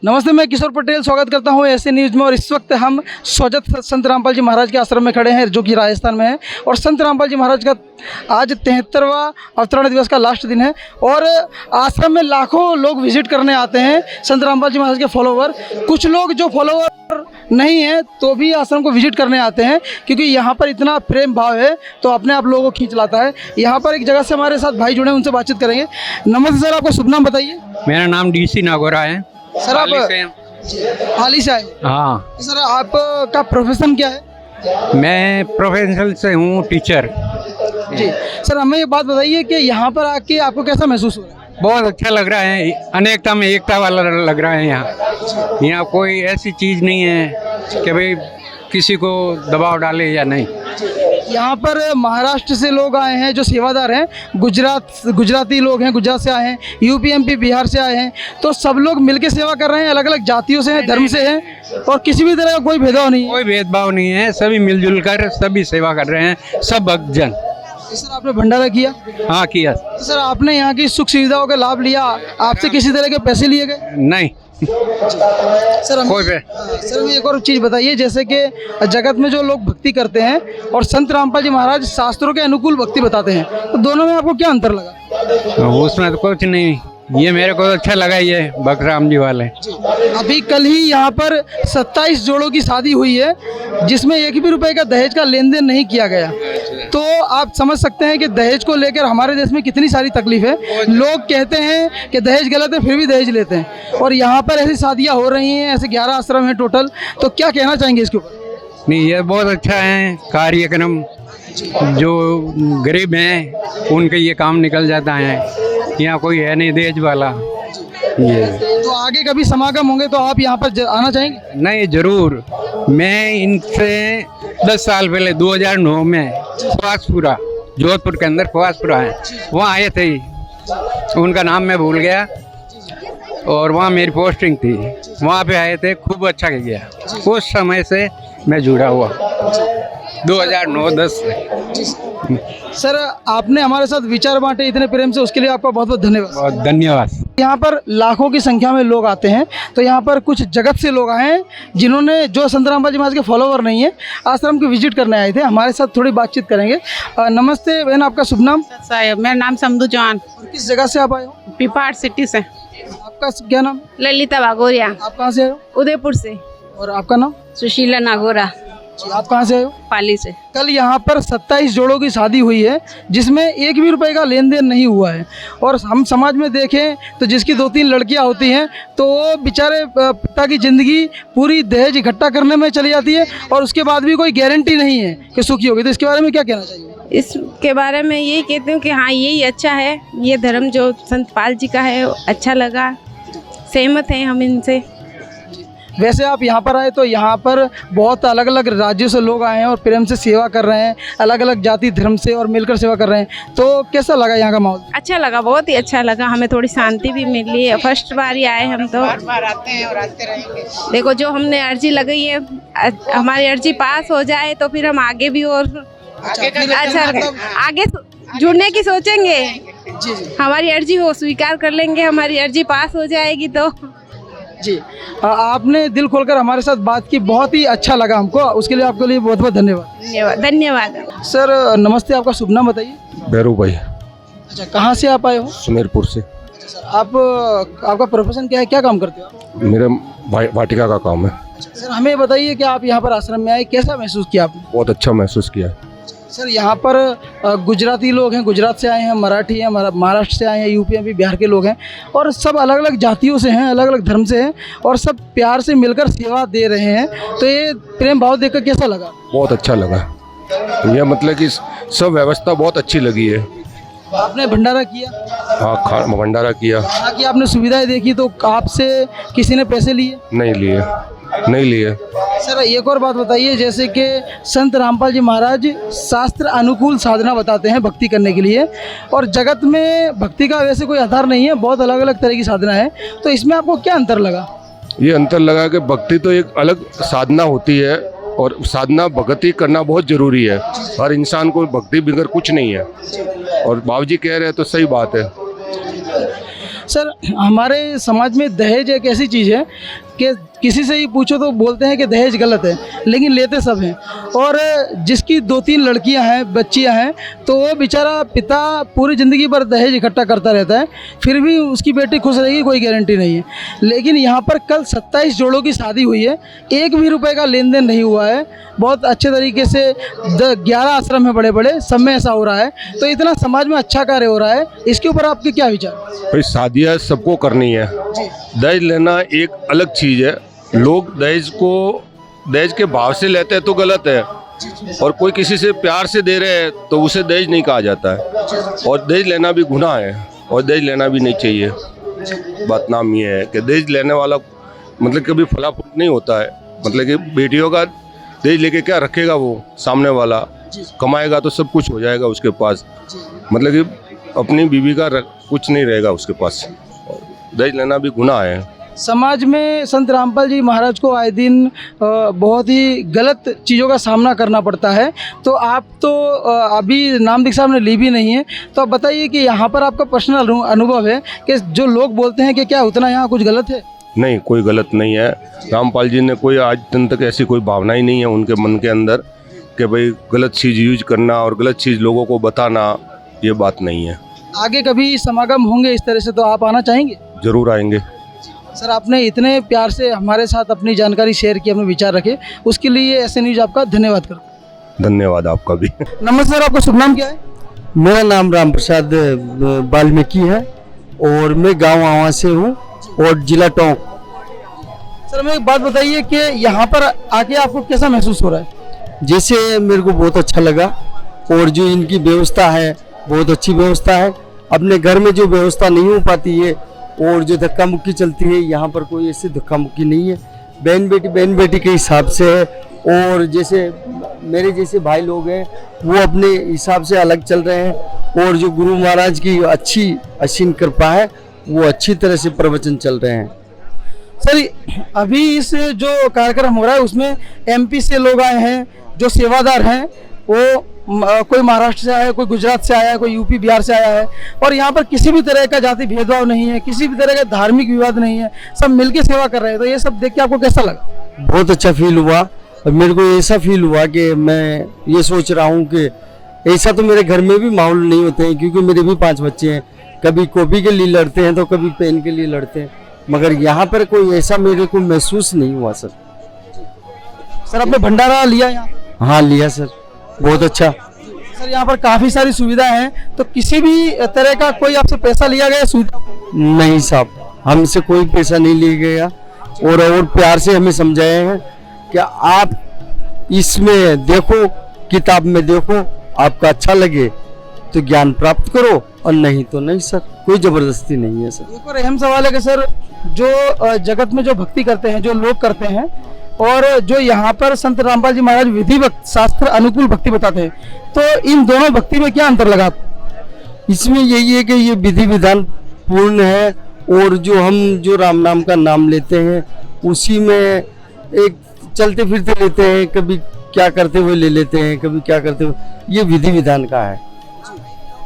नमस्ते, मैं किशोर पटेल स्वागत करता हूं ऐसे न्यूज़ में। और इस वक्त हम स्वजत संत रामपाल जी महाराज के आश्रम में खड़े हैं जो कि राजस्थान में है। और संत रामपाल जी महाराज का आज 73वां अवतरण दिवस का लास्ट दिन है और आश्रम में लाखों लोग विजिट करने आते हैं, संत रामपाल जी महाराज के फॉलोवर। कुछ लोग जो फॉलोवर नहीं हैं तो भी आश्रम को विजिट करने आते हैं क्योंकि यहाँ पर इतना प्रेम भाव है तो अपने आप लोगों को खींच लाता है। यहाँ पर एक जगह से हमारे साथ भाई जुड़े हैं, उनसे बातचीत करेंगे। नमस्ते सर, आपका शुभ नाम बताइए। मेरा नाम डीसी नागौरा है। सर आप हाल ही से आए? हाँ, सर आपका प्रोफेशन क्या है? मैं प्रोफेशनल से हूँ, टीचर। जी सर, हमें ये बात बताइए कि यहाँ पर आके आपको कैसा महसूस हो रहा है? बहुत अच्छा लग रहा है, अनेकता में एकता वाला लग रहा है। यहाँ कोई ऐसी चीज़ नहीं है कि भाई किसी को दबाव डाले या नहीं। यहाँ पर महाराष्ट्र से लोग आए हैं जो सेवादार हैं, गुजराती लोग हैं, गुजरात से आए हैं, यूपी एमपी बिहार से आए हैं। तो सब लोग मिलकर सेवा कर रहे हैं, अलग अलग जातियों से हैं, धर्म से हैं और किसी भी तरह का कोई भेदभाव नहीं है। कोई भेदभाव नहीं है, सभी मिलजुल कर सभी सेवा कर रहे हैं, सब भक्तजन। सर आपने भंडारा किया? हाँ किया। सर आपने यहाँ की सुख सुविधाओं का लाभ लिया, आपसे किसी तरह के पैसे लिए गए? नहीं सर कोई सर मैं एक और चीज़ बताइए, जैसे कि जगत में जो लोग भक्ति करते हैं और संत रामपाल जी महाराज शास्त्रों के अनुकूल भक्ति बताते हैं, तो दोनों में आपको क्या अंतर लगा? उसमें तो कुछ नहीं, ये मेरे को अच्छा लगा ये बकराम जी वाले। अभी कल ही यहाँ पर 27 जोड़ों की शादी हुई है जिसमें एक भी रुपए का दहेज का लेन देन नहीं किया गया। तो आप समझ सकते हैं कि दहेज को लेकर हमारे देश में कितनी सारी तकलीफ है। लोग कहते हैं कि दहेज गलत है फिर भी दहेज लेते हैं और यहाँ पर ऐसी शादियाँ हो रही हैं। ऐसे 11 आश्रम हैं टोटल, तो क्या कहना चाहेंगे इसके ऊपर? नहीं, ये बहुत अच्छा है कार्यक्रम, जो गरीब हैं उनके ये काम निकल जाता है। यहाँ कोई है नहीं दहेज वाला। ये तो आगे कभी समागम होंगे तो आप यहाँ पर आना चाहेंगे? नहीं, जरूर। मैं इनसे 10 साल पहले 2009 में फवासपुरा, जोधपुर के अंदर फवासपुरा है, वहाँ आए थे। उनका नाम मैं भूल गया और वहाँ मेरी पोस्टिंग थी, वहाँ पे आए थे, खूब अच्छा किया। उस समय से मैं जुड़ा हुआ 2009-10 से। सर आपने हमारे साथ विचार बांटे इतने प्रेम से, उसके लिए आपका बहुत बहुत धन्यवाद। बहुत धन्यवाद। यहाँ पर लाखों की संख्या में लोग आते हैं, तो यहाँ पर कुछ जगत से लोग आए हैं जिन्होंने, जो संत रामपाल जी महाराज के फॉलोवर नहीं है, आश्रम को विजिट करने आए थे। हमारे साथ थोड़ी बातचीत करेंगे। नमस्ते बहन, आपका शुभ नाम? मेरा नाम समधू चौहान। किस जगह से आप आए हो? पिपाड़ सिटी से। आपका क्या नाम? ललिता बागोरिया। आप कहाँ से आए हो? उदयपुर से। और आपका नाम? सुशीला नागोरा। जी, आप कहाँ से आए हो? पाली से। कल यहाँ पर 27 जोड़ों की शादी हुई है जिसमें एक भी रुपए का लेन देन नहीं हुआ है। और हम समाज में देखें तो जिसकी 2-3 लड़कियाँ होती हैं तो वो बेचारे पिता की ज़िंदगी पूरी दहेज इकट्ठा करने में चली जाती है और उसके बाद भी कोई गारंटी नहीं है कि सुखी होगी। तो इसके बारे में क्या कहना चाहिए? इसके बारे में यही कहती हूँ कि हाँ, यही अच्छा है। ये धर्म जो संत पाल जी का है अच्छा लगा, सहमत हैं हम इनसे। वैसे आप यहाँ पर आए तो यहाँ पर बहुत अलग अलग राज्यों से लोग आए हैं और प्रेम से सेवा कर रहे हैं, अलग अलग जाति धर्म से, और मिलकर सेवा कर रहे हैं। तो कैसा लगा यहाँ का माहौल? अच्छा लगा, बहुत ही अच्छा लगा। हमें थोड़ी शांति भी मिली है। फर्स्ट बार ही आए हम, तो बार आते हैं और आते रहेंगे। देखो, जो हमने अर्जी लगाई है, हमारी अर्जी पास हो जाए तो फिर हम आगे भी और आगे जुड़ने की सोचेंगे। हमारी अर्जी हो स्वीकार कर लेंगे, हमारी अर्जी पास हो जाएगी तो। जी, आपने दिल खोलकर हमारे साथ बात की, बहुत ही अच्छा लगा हमको। उसके लिए आपके लिए बहुत बहुत धन्यवाद। धन्यवाद। सर नमस्ते, आपका शुभ नाम बताइए। भैरू भाई। अच्छा, कहाँ से आप आए हो? सुमेरपुर से। सर आपका प्रोफेशन क्या है, क्या काम करते हो? मेरा वाटिका का काम है। सर हमें बताइए कि आप यहाँ पर आश्रम में आए, कैसा महसूस किया आपने? बहुत अच्छा महसूस किया। सर यहाँ पर गुजराती लोग हैं, गुजरात से आए हैं, मराठी हैं, महाराष्ट्र से आए हैं, यूपी में भी बिहार के लोग हैं और सब अलग अलग जातियों से हैं, अलग अलग धर्म से हैं और सब प्यार से मिलकर सेवा दे रहे हैं। तो ये प्रेम भाव देखकर कैसा लगा? बहुत अच्छा लगा। यह मतलब कि सब व्यवस्था बहुत अच्छी लगी है। आपने भंडारा किया? हाँ, भंडारा किया। ताकि आपने सुविधाएं देखी, तो आपसे किसी ने पैसे लिए? नहीं लिए। सर एक और बात बताइए, जैसे कि संत रामपाल जी महाराज शास्त्र अनुकूल साधना बताते हैं भक्ति करने के लिए, और जगत में भक्ति का वैसे कोई आधार नहीं है, बहुत अलग अलग तरह की साधना है। तो इसमें आपको क्या अंतर लगा? ये अंतर लगा कि भक्ति तो एक अलग साधना होती है और साधना भक्ति करना बहुत ज़रूरी है। हर इंसान को भक्ति बगैर कुछ नहीं है और बाबूजी कह रहे हैं तो सही बात है। सर, हमारे समाज में दहेज एक ऐसी चीज़ है कि किसी से ही पूछो तो बोलते हैं कि दहेज गलत है, लेकिन लेते सब हैं। और जिसकी 2-3 लड़कियां हैं, बच्चियां हैं, तो वो बेचारा पिता पूरी ज़िंदगी भर दहेज इकट्ठा करता रहता है, फिर भी उसकी बेटी खुश रहेगी कोई गारंटी नहीं है। लेकिन यहाँ पर कल 27 जोड़ों की शादी हुई है, 1 भी रुपए का लेन देन नहीं हुआ है। बहुत अच्छे तरीके से 11 आश्रम है बड़े बड़े, सब में ऐसा हो रहा है। तो इतना समाज में अच्छा कार्य हो रहा है, इसके ऊपर आपके क्या विचार? भाई शादियाँ सबको करनी है, दहेज लेना एक अलग चीज़ है। लोग दहेज के भाव से लेते हैं तो गलत है, और कोई किसी से प्यार से दे रहे हैं तो उसे दहेज नहीं कहा जाता है। और दहेज लेना भी गुनाह है, और दहेज लेना भी नहीं चाहिए। बात नाम ये है कि दहेज लेने वाला मतलब कभी फलाफूट नहीं होता है। मतलब कि बेटियों का दहेज लेके क्या रखेगा वो सामने वाला, कमाएगा तो सब कुछ हो जाएगा उसके पास, मतलब कि अपनी बीवी का कुछ नहीं रहेगा उसके पास। दहेज लेना भी गुनाह है। समाज में संत रामपाल जी महाराज को आए दिन बहुत ही गलत चीज़ों का सामना करना पड़ता है। तो आप तो अभी नाम दीक्षा आपने ली भी नहीं है, तो आप बताइए कि यहाँ पर आपका पर्सनल अनुभव है कि जो लोग बोलते हैं कि क्या उतना यहाँ कुछ गलत है? नहीं, कोई गलत नहीं है। रामपाल जी ने कोई आज दिन तक ऐसी कोई भावना ही नहीं है उनके मन के अंदर कि भाई गलत चीज़ यूज करना और गलत चीज़ लोगों को बताना, ये बात नहीं है। आगे कभी समागम होंगे इस तरह से तो आप आना चाहेंगे? जरूर आएंगे। सर, आपने इतने प्यार से हमारे साथ अपनी जानकारी शेयर की, अपने विचार रखे, उसके लिए ऐसे न्यूज आपका धन्यवाद करो। धन्यवाद आपका भी। नमस्कार, आपका शुभ नाम क्या है? मेरा नाम राम प्रसाद वाल्मीकि है और मैं गांव आवा से हूँ और जिला टोंक। सर, हमें एक बात बताइए कि यहाँ पर आके आपको कैसा महसूस हो रहा है? जैसे मेरे को बहुत अच्छा लगा, और जो इनकी व्यवस्था है बहुत अच्छी व्यवस्था है। अपने घर में जो व्यवस्था नहीं हो पाती है और जो धक्का मुक्की चलती है, यहाँ पर कोई ऐसी धक्का मुक्की नहीं है। बहन बेटी के हिसाब से है। और जैसे मेरे जैसे भाई लोग हैं वो अपने हिसाब से अलग चल रहे हैं, और जो गुरु महाराज की अच्छी असीम कृपा है वो अच्छी तरह से प्रवचन चल रहे हैं। सर, अभी इस जो कार्यक्रम हो रहा है उसमें MP से लोग आए हैं, जो सेवादार हैं वो कोई महाराष्ट्र से आया है, कोई गुजरात से आया है, कोई UP बिहार से आया है, और यहाँ पर किसी भी तरह का जाति भेदभाव नहीं है, किसी भी तरह का धार्मिक विवाद नहीं है, सब मिलके सेवा कर रहे हैं। तो ये सब देख के आपको कैसा लगा? बहुत अच्छा फील हुआ, और मेरे को ऐसा फील हुआ कि मैं ये सोच रहा हूँ कि ऐसा तो मेरे घर में भी माहौल नहीं होते हैं, क्योंकि मेरे भी 5 बच्चे हैं। कभी कॉपी के लिए लड़ते हैं तो कभी पेन के लिए लड़ते हैं, मगर यहाँ पर कोई ऐसा मेरे को महसूस नहीं हुआ। सर, आपने भंडारा लिया यहाँ? हाँ लिया सर, बहुत अच्छा। सर, यहाँ पर काफ़ी सारी सुविधाएं हैं, तो किसी भी तरह का कोई आपसे पैसा लिया गया सुविधा? नहीं साहब, हमसे कोई पैसा नहीं लिया गया, और प्यार से हमें समझाए हैं कि आप इसमें देखो, किताब में देखो, आपका अच्छा लगे तो ज्ञान प्राप्त करो, और नहीं तो नहीं। सर, कोई जबरदस्ती नहीं है। सर, एक और अहम सवाल है कि सर, जो जगत में जो भक्ति करते हैं, जो लोग करते हैं, और जो यहाँ पर संत रामपाल जी महाराज विधिवत शास्त्र अनुकूल भक्ति बताते हैं, तो इन दोनों भक्ति में क्या अंतर लगा? इसमें यही है कि ये विधि विधान पूर्ण है, और जो राम नाम का नाम लेते हैं उसी में एक चलते फिरते लेते हैं, कभी क्या करते हुए ले लेते हैं, कभी क्या करते हुए, ये विधि विधान का है।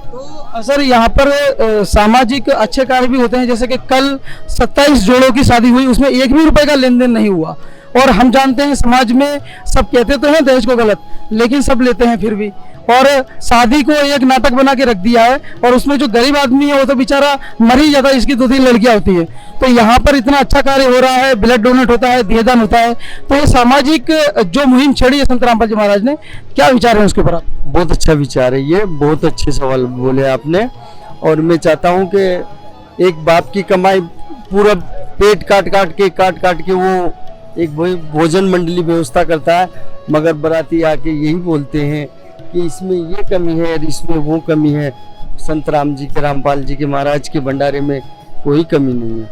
तो सर, यहाँ पर सामाजिक अच्छे कार्य भी होते हैं, जैसे कि कल 27 जोड़ों की शादी हुई, उसमें 1 भी रुपए का लेन देन नहीं हुआ। और हम जानते हैं समाज में सब कहते तो हैं दहेज को गलत, लेकिन सब लेते हैं फिर भी। और शादी को एक नाटक बना के रख दिया है, और उसमें जो गरीब आदमी है वो तो बेचारा मर ही जाता है, इसकी 2-3 लड़कियां होती है। तो यहाँ पर इतना अच्छा कार्य हो रहा है, ब्लड डोनेट होता है, देहदान होता है, तो ये सामाजिक जो मुहिम छेड़ी है संत रामपाल जी महाराज ने, क्या विचार है उसके ऊपर? बहुत अच्छा विचार है, ये बहुत अच्छे सवाल बोले आपने। और मैं चाहता हूँ कि एक बाप की कमाई पूरा पेट काट काट के वो एक भोजन मंडली व्यवस्था करता है, मगर बराती आके यही बोलते हैं कि इसमें ये कमी है और इसमें वो कमी है। संत राम जी के, रामपाल जी के महाराज के भंडारे में कोई कमी नहीं है।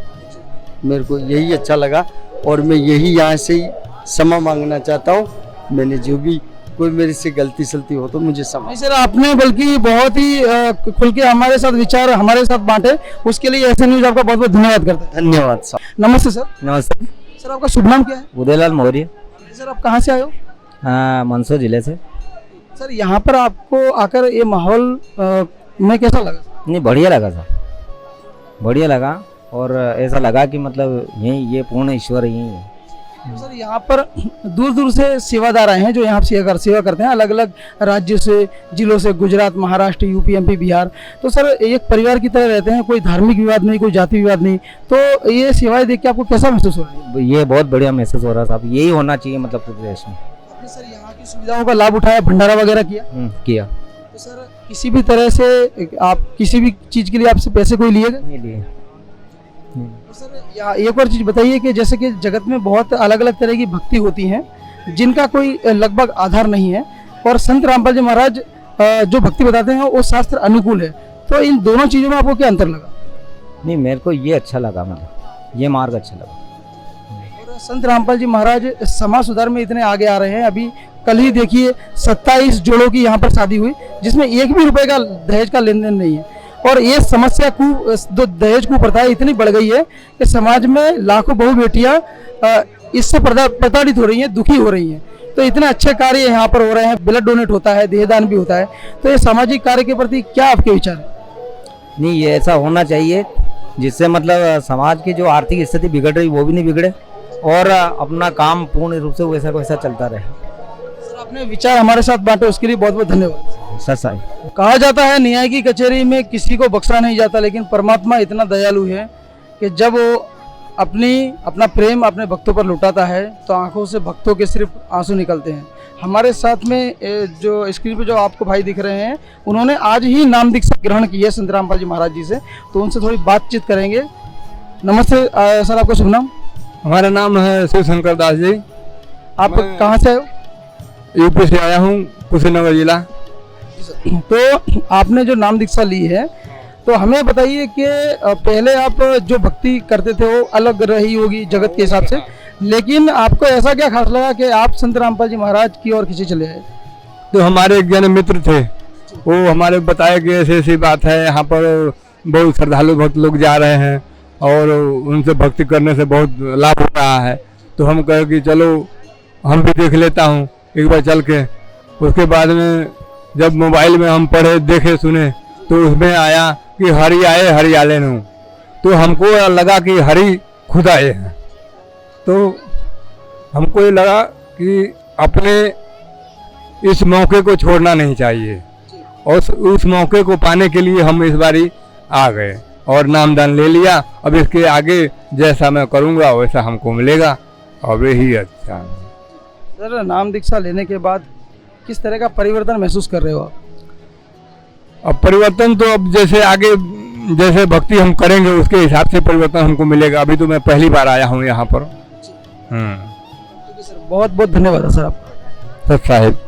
मेरे को यही अच्छा लगा, और मैं यही यहाँ से ही क्षमा मांगना चाहता हूँ। मैंने जो भी कोई मेरे से गलती सलती हो तो मुझे क्षमा। सर, आपने बल्कि बहुत ही खुल के हमारे साथ विचार हमारे साथ बांटे, उसके लिए ऐसे न्यूज आपका बहुत बहुत धन्यवाद करते हैं। धन्यवाद साहब। नमस्ते सर। नमस्ते सर, आपका शुभ नाम क्या है? उदयलाल मौर्य। सर, आप कहाँ से आए हो? हाँ, मंदसौर जिले से। सर, यहाँ पर आपको आकर ये माहौल में कैसा लगा? नहीं, बढ़िया लगा सर। बढ़िया लगा और ऐसा लगा कि मतलब यही ये पूर्ण ईश्वर यही है। तो सर यहाँ पर दूर दूर से सेवादार आए हैं जो यहाँ सेवा करते हैं, अलग अलग राज्यों से, जिलों से, गुजरात, महाराष्ट्र, यूपी, एमपी, बिहार। तो सर एक परिवार की तरह रहते हैं, कोई धार्मिक विवाद नहीं, कोई जाति विवाद नहीं। तो ये सेवाएं देख के आपको कैसा महसूस हो रहा है? ये बहुत बढ़िया महसूस हो रहा है साहब, यही होना चाहिए मतलब पूरे देश में। आपने सर यहाँ की सुविधाओं का लाभ उठाया, भंडारा वगैरह किया? किया। तो सर किसी भी तरह से आप किसी भी चीज़ के लिए आपसे पैसे कोई लिए गए? नहीं लिए। तो सर एक और चीज़ बताइए कि जैसे कि जगत में बहुत अलग अलग तरह की भक्ति होती हैं जिनका कोई लगभग आधार नहीं है, और संत रामपाल जी महाराज जो भक्ति बताते हैं वो शास्त्र अनुकूल है। तो इन दोनों चीज़ों में आपको क्या अंतर लगा? नहीं, मेरे को ये अच्छा लगा, मतलब ये मार्ग अच्छा लगा। और संत रामपाल जी महाराज समाज सुधार में इतने आगे आ रहे हैं। अभी कल ही देखिए 27 जोड़ों की यहाँ पर शादी हुई जिसमें एक भी रुपए का दहेज का लेन देन नहीं है। और ये समस्या जो दहेज कुप्रथा है इतनी बढ़ गई है कि समाज में लाखों बहू बेटियां इससे प्रताड़ित हो रही हैं, दुखी हो रही हैं। तो इतने अच्छे कार्य यहाँ पर हो रहे हैं, ब्लड डोनेट होता है, देहदान भी होता है। तो ये सामाजिक कार्य के प्रति क्या आपके विचार है? नहीं, ये ऐसा होना चाहिए जिससे मतलब समाज की जो आर्थिक स्थिति बिगड़ रही वो भी नहीं बिगड़े और अपना काम पूर्ण रूप से वैसा वैसा चलता रहे। सर आपने विचार हमारे साथ बांटे उसके लिए बहुत बहुत धन्यवाद। सर साहब, कहा जाता है न्याय की कचहरी में किसी को बख्शा नहीं जाता, लेकिन परमात्मा इतना दयालु है कि जब वो अपना प्रेम अपने भक्तों पर लुटाता है तो आंखों से भक्तों के सिर्फ आंसू निकलते हैं। हमारे साथ में जो स्क्रीन पे जो आपको भाई दिख रहे हैं उन्होंने आज ही नाम दीक्षा ग्रहण की है संत रामपाल जी महाराज जी से, तो उनसे थोड़ी बातचीत करेंगे। नमस्ते सर, आपका शुभ नाम? हमारा नाम है शिव शंकर दास जी। आप कहाँ से आए हो? यूपी से आया हूँ, कुशीनगर जिला। तो आपने जो नाम दीक्षा ली है तो हमें बताइए कि पहले आप जो भक्ति करते थे वो अलग रही होगी जगत के हिसाब से, लेकिन आपको ऐसा क्या खास लगा कि आप संत रामपाल जी महाराज की ओर खींचे चले आए? तो हमारे एक जन मित्र थे, वो हमारे बताया कि ऐसी ऐसी बात है, यहाँ पर बहुत श्रद्धालु भक्त लोग जा रहे हैं और उनसे भक्ति करने से बहुत लाभ हो रहा है। तो हम कहे कि चलो हम भी देख लेता हूँ एक बार चल के। उसके बाद में जब मोबाइल में हम पढ़े, देखे, सुने तो उसमें आया कि हरि आए हरियाले नु, तो हमको लगा कि हरि खुद आए हैं। तो हमको ये लगा कि अपने इस मौके को छोड़ना नहीं चाहिए और उस मौके को पाने के लिए हम इस बारी आ गए और नामदान ले लिया। अब इसके आगे जैसा मैं करूँगा वैसा हमको मिलेगा और यही अच्छा। सर नाम दीक्षा लेने के बाद किस तरह का परिवर्तन महसूस कर रहे हो आप? अब परिवर्तन तो अब जैसे आगे जैसे भक्ति हम करेंगे उसके हिसाब से परिवर्तन हमको मिलेगा। अभी तो मैं पहली बार आया हूँ यहाँ पर। ठीक है सर, बहुत बहुत धन्यवाद सर आपका। सर साहिब।